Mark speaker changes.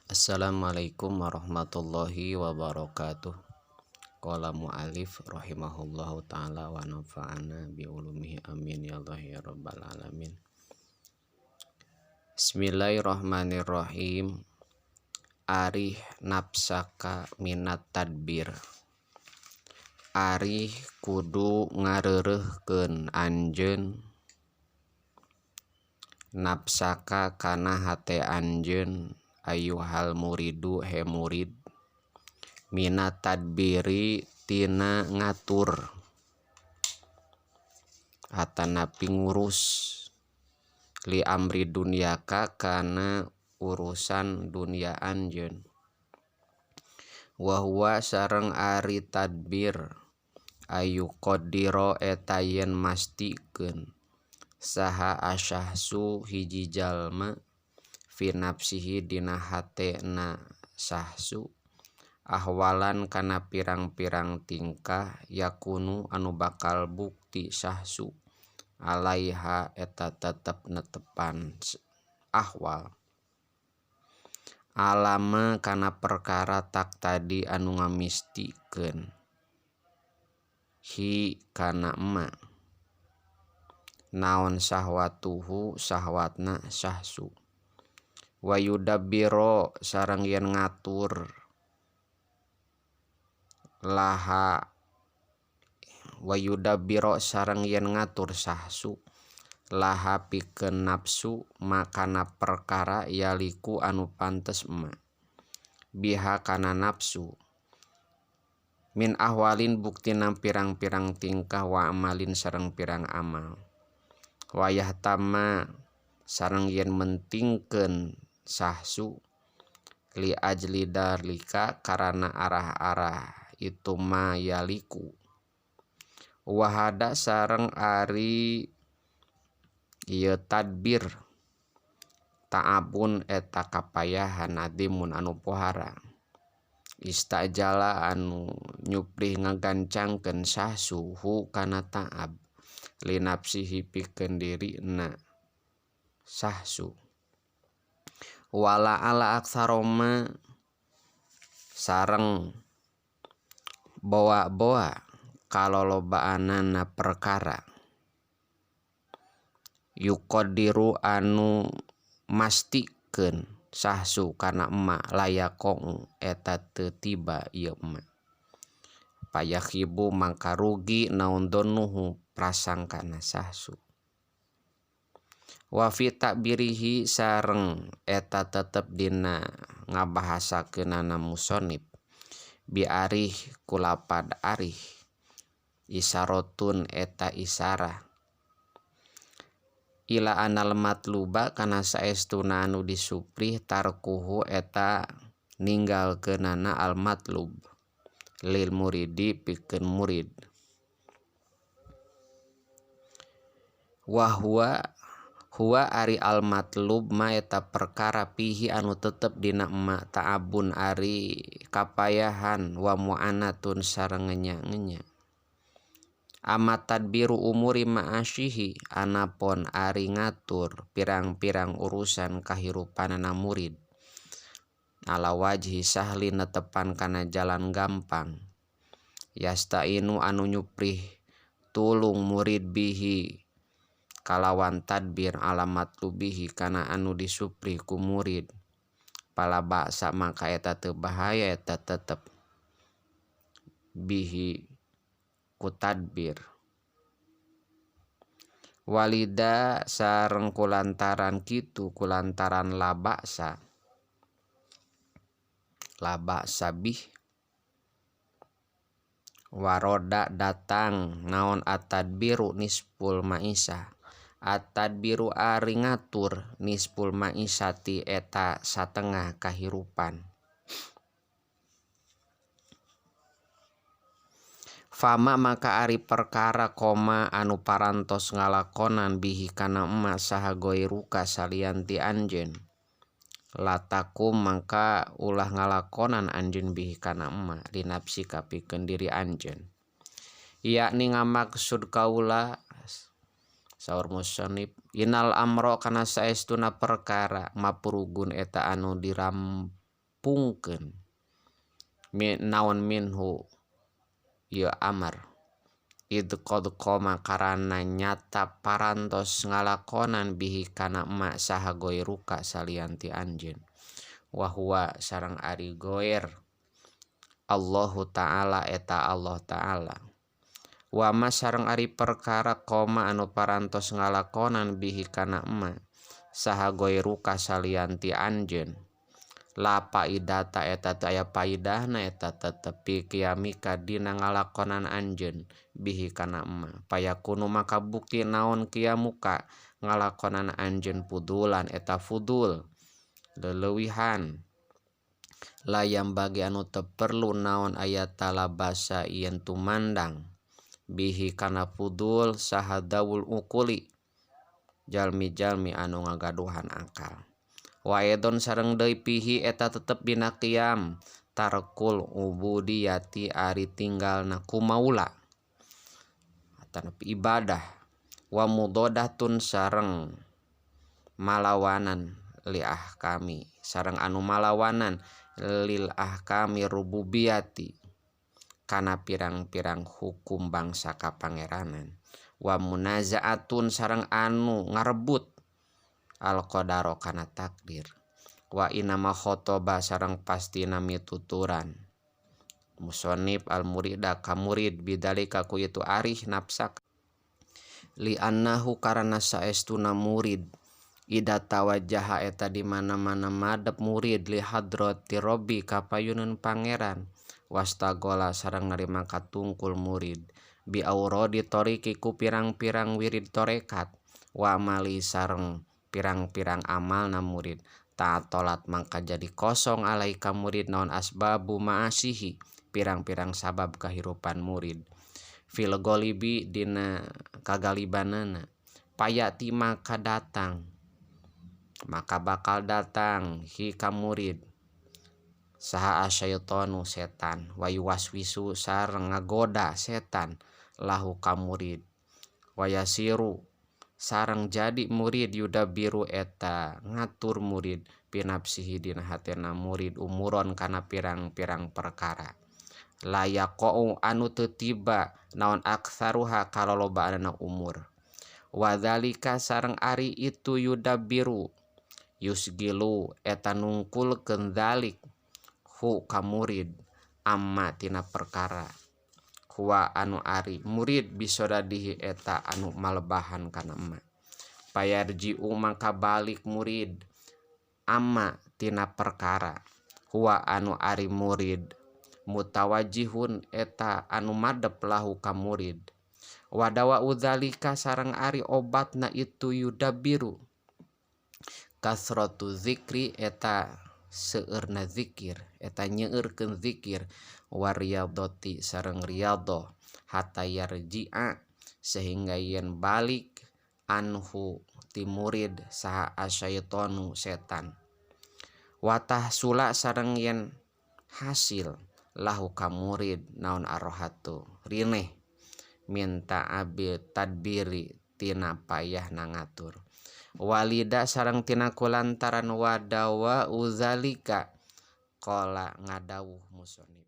Speaker 1: Assalamualaikum warahmatullahi wabarakatuh. Qala mu'alif rahimahullahu ta'ala wa nafa'ana biulumihi amin ya Allah ya rabbal alamin. Bismillahirrahmanirrahim. Arih nafsaka minat tadbir. Arih kudu ngareureuhkeun anjeun nafsaka kana hate anjeun ayyuhal muridu he murid minat tadbiri tina ngatur atanapi ngurus li amri dunyaka kana urusan dunia anjeun wa huwa sareng ari tadbir ayu qaddiro eta yen mastikeun saha asyahsu hiji jalma fi nafsihi dina hatena syahsu ahwalan kana pirang-pirang tingkah yakunu anu bakal bukti syahsu alaiha eta tetep netepan ahwal alama kana perkara tak tadi anu ngamistikeun hi kana ma naon syahwatuhu syahwatna syahsu wa yudabbiro sareng yen ngatur laha wa yudabbiro sareng yen ngatur syahsu laha pikeun nafsu makana perkara yaliku anu pantes ma biha kana nafsu min ahwalin buktina pirang-pirang tingkah wa amalin sareng pirang amal wayah tama sareng yen mentingkeun syahsu li ajli darlika karana arah-arah itu ma yaliku wahada sareng ari ieu tadbir ta'abun eta kapayahan adimun anu pohara istajala anu nyuprih ngagancangkeun syahsu hu kana ta'ab li nafsihi pikeun dirina syahsu wala ala aksaroma sareng boa-boa kalolobaanana perkara yuqadiru anu mastikeun syahsu kana emak layakong eta teu tiba ieu emak payakhibu mangka rugi naon donuhu prasangkana syahsu wa fi ta'birihi sareng eta tetep dina ngabahasakeunana musonib bi arih kulapad arih isyaratun eta isyarah ila anal matluba kana saestuna anu disuprih tarkuhu eta ninggalkeunana al matlub lil muridi pikeun murid wa huwa ari al matlub ma eta perkara pihi anu tetep dina emak ta'abun ari kapayahan wa mu'anatun sareng ngenya-ngenya amat tadbiru umuri ma'asyihi anapon ari ngatur pirang-pirang urusan kahirupanana murid ala wajhi sahli netepan kana jalan gampang yastainu anu nyuprih tulung murid bihi kalawan tadbir alamat lubihi kana anu disuprih ku murid pala baksa maka eta teu bahaya eta tetep bihi ku tadbir walida sareng kulantaran kitu kulantaran la baksa bih waroda datang naon at-tadbiru nisful maisah at-tadbiru ari ngatur nisful maisati eta satengah kahirupan fama maka ari perkara koma anu parantos ngalakonan bihi kana emak saha goiruka salianti anjeun latakum maka ulah ngalakonan anjeun bihi kana emak di nafsika pikeun diri anjeun yakni ngamaksud kaula saur musannif inal amro kana saestuna perkara maprugun eta anu nepungkeun naon minhu ieu amar id qad qoma karana nyata parantos ngalakonan bihi kana ma saha goiruka salianti anjeun wa huwa sareng ari goer Allahu ta'ala eta Allah ta'ala wa ma sareng ari perkara koma anu parantos ngalakonan bihi kana ma saha goiruka salianti anjeun la paidata eta teu aya paidahna eta tetepi kiamika dina ngalakonan anjeun bihi kana ma payakunu maka bukti naon kiamuka ngalakonan anjeun fudulan eta fudul leuwihan layam bagi anu teu perlu naon aya talabasa yen tumandang bihi kana fudul saha daul ukuli jalmi-jalmi anu ngagaduhan akal wa edon sareng deui pihi eta tetep dina qiyam tarkul ubudiyati ari tinggalna kumaula atana ibadah wa mudodatun sareng malawanan li ahkami sareng anu malawanan lil ahkami rububiyati kana pirang-pirang hukum bangsa kapangeranan wa munazaatun sareng anu ngarebut al qadaro kana takdir wa inama khotoba sareng pastina mituturan musonib al murida ka murid bidalika ku itu arih nafsak li annahu karana saestuna murid ida tawajjaha eta di mana-mana madep murid li hadrati robbi ka payuneun pangeran wastagola sareng narima katungkul murid bi aurodi toriki ku pirang-pirang wirid torekat wa amali sareng pirang-pirang amal na murid ta'atolat mangka jadi kosong alaika murid naon asbabu ma'asihi pirang-pirang sabab kahirupan murid fil golibi dina kagalibanana payati maka datang maka bakal datang hi ka murid saha asyaitonu setan wa yuwaswisu sareng ngagoda setan lahu ka murid wa yasiru sareng jadi murid yudabiru eta ngatur murid pinapsihi dina hatena murid umuron kana pirang-pirang perkara layaqou anu teu tiba naon aktsaruha kalolobaanna umur wadzalika sareng ari itu yudabiru yusgilu eta nungkulkeun dzalik hu ka murid amma tina perkara huwa anu ari murid bisodadihi eta anu malebahan kana emma payarjiu maka balik murid amma tina perkara huwa anu ari murid mutawajihun eta anu madep lahu ka murid wadawa udzalika sareng ari obatna itu yudabiru kasratu zikri eta seueurna zikir eta nyeueurkeun zikir wariyadoti sareng riyadhah hatta yarji'a sehingga yen balik anhu ti murid saha asyaitonu setan watah sula sareng yen hasil lahu ka murid naon arrohatu rineh minta abi tadbiri tina payah nangatur walida sareng tina kulantaran wadawa uzalika qala ngadawuh musonib